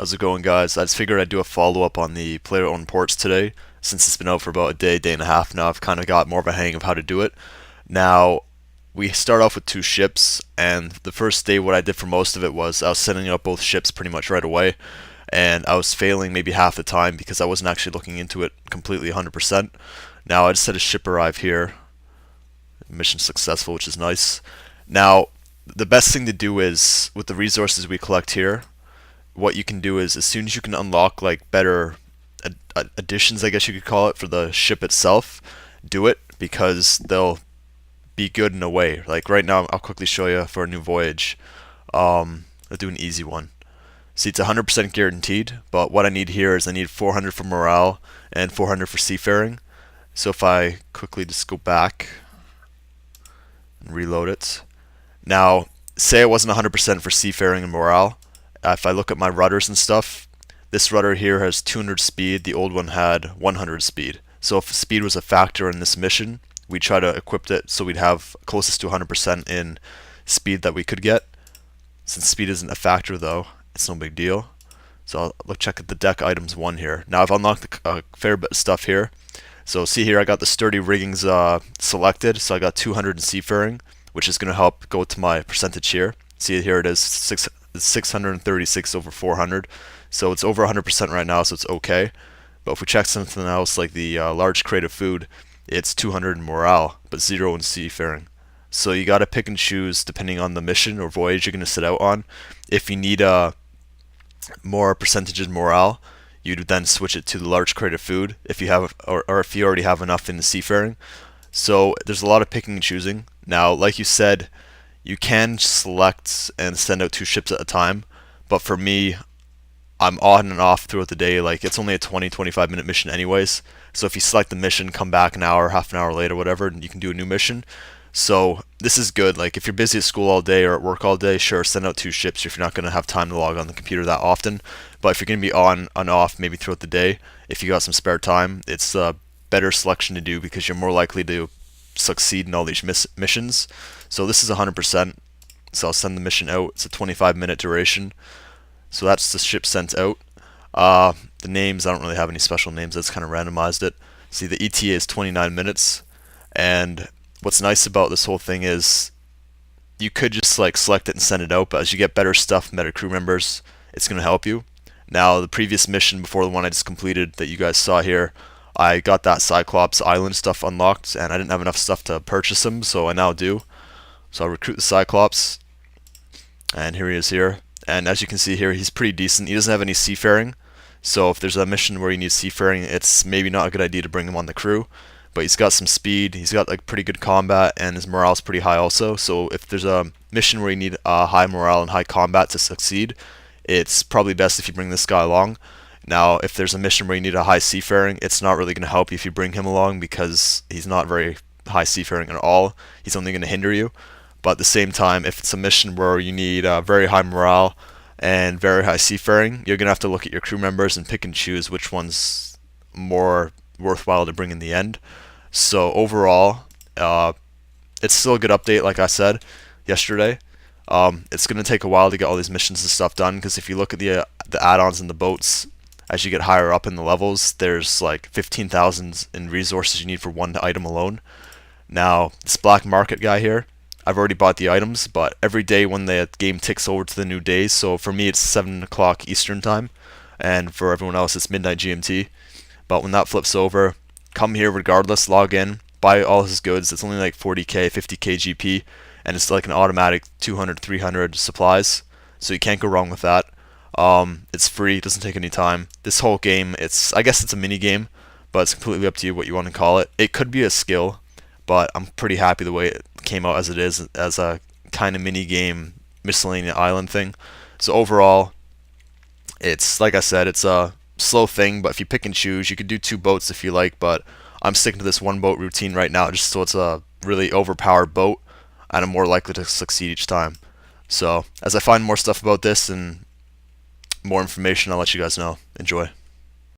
How's it going, guys? I just figured I'd do a follow-up on the player-owned ports today. Since it's been out for about a day and a half now, I've kind of got more of a hang of how to do it. Now, we start off with two ships, and the first day what I did for most of it was I was setting up both ships pretty much right away, and I was failing maybe half the time because I wasn't actually looking into it completely 100%. Now, I just had a ship arrive here. Mission successful, which is nice. Now, the best thing to do is, with the resources we collect here, what you can do is as soon as you can unlock like better additions, I guess you could call it, for the ship itself, do it because they'll be good in a way. Like right now, I'll quickly show you for a new voyage. I'll do an easy one. See, it's 100% guaranteed, but what I need here is I need 400 for morale and 400 for seafaring. So if I quickly just go back and reload it. Now, say it wasn't 100% for seafaring and morale. If I look at my rudders and stuff, this rudder here has 200 speed, the old one had 100 speed. So if speed was a factor in this mission, we try to equip it so we'd have closest to 100% in speed that we could get. Since speed isn't a factor though, it's no big deal. So I'll look, check at the deck items 1 here. Now I've unlocked a fair bit of stuff here. So see here, I got the sturdy riggings selected, so I got 200 in seafaring, which is going to help go to my percentage here. See here it is, 636 over 400, so it's over 100% right now, so it's okay. But if we check something else like the large crate of food, it's 200 in morale, but 0 in seafaring. So you got to pick and choose depending on the mission or voyage you're going to set out on. If you need more percentage in morale, you'd then switch it to the large crate of food if you have, or if you already have enough in the seafaring. So there's a lot of picking and choosing. Now, like you said, you can select and send out two ships at a time, but for me, I'm on and off throughout the day. Like, it's only a 20-25 minute mission anyways, so if you select the mission, come back an hour, half an hour later, whatever, and you can do a new mission. So this is good. Like, if you're busy at school all day or at work all day, sure, send out two ships if you're not going to have time to log on the computer that often. But if you're going to be on and off maybe throughout the day, if you got some spare time, it's a better selection to do because you're more likely to succeed in all these missions. So this is 100%. So I'll send the mission out. It's a 25-minute duration. So that's the ship sent out. The names, I don't really have any special names. That's kind of randomized it. See, the ETA is 29 minutes. And what's nice about this whole thing is you could just like select it and send it out, but as you get better stuff, better crew members, it's going to help you. Now, the previous mission before the one I just completed that you guys saw here, I got that Cyclops Island stuff unlocked, and I didn't have enough stuff to purchase him, so I now do. So I'll recruit the Cyclops, and here he is here. And as you can see here, he's pretty decent. He doesn't have any seafaring, so if there's a mission where you need seafaring, it's maybe not a good idea to bring him on the crew. But he's got some speed, he's got like pretty good combat, and his morale's pretty high also. So if there's a mission where you need high morale and high combat to succeed, it's probably best if you bring this guy along. Now, if there's a mission where you need a high seafaring, it's not really going to help you if you bring him along because he's not very high seafaring at all. He's only going to hinder you. But at the same time, if it's a mission where you need very high morale and very high seafaring, you're going to have to look at your crew members and pick and choose which one's more worthwhile to bring in the end. So overall, it's still a good update, like I said yesterday. It's going to take a while to get all these missions and stuff done because if you look at the add-ons and the boats, as you get higher up in the levels, there's like 15,000 in resources you need for one item alone. Now, this black market guy here, I've already bought the items, but every day when the game ticks over to the new days, so for me it's 7 o'clock Eastern time, and for everyone else it's midnight GMT. But when that flips over, come here regardless, log in, buy all his goods. It's only like 40k, 50k GP, and it's like an automatic 200, 300 supplies, so you can't go wrong with that. It's free, it doesn't take any time. This whole game, I guess it's a mini game, but it's completely up to you what you want to call it. It could be a skill, but I'm pretty happy the way it came out as it is, as a kind of mini game miscellaneous island thing. So overall, it's like I said, it's a slow thing, but if you pick and choose, you could do 2 boats if you like, but I'm sticking to this 1 boat routine right now just so it's a really overpowered boat and I'm more likely to succeed each time. So as I find more stuff about this and more information, I'll let you guys know. Enjoy.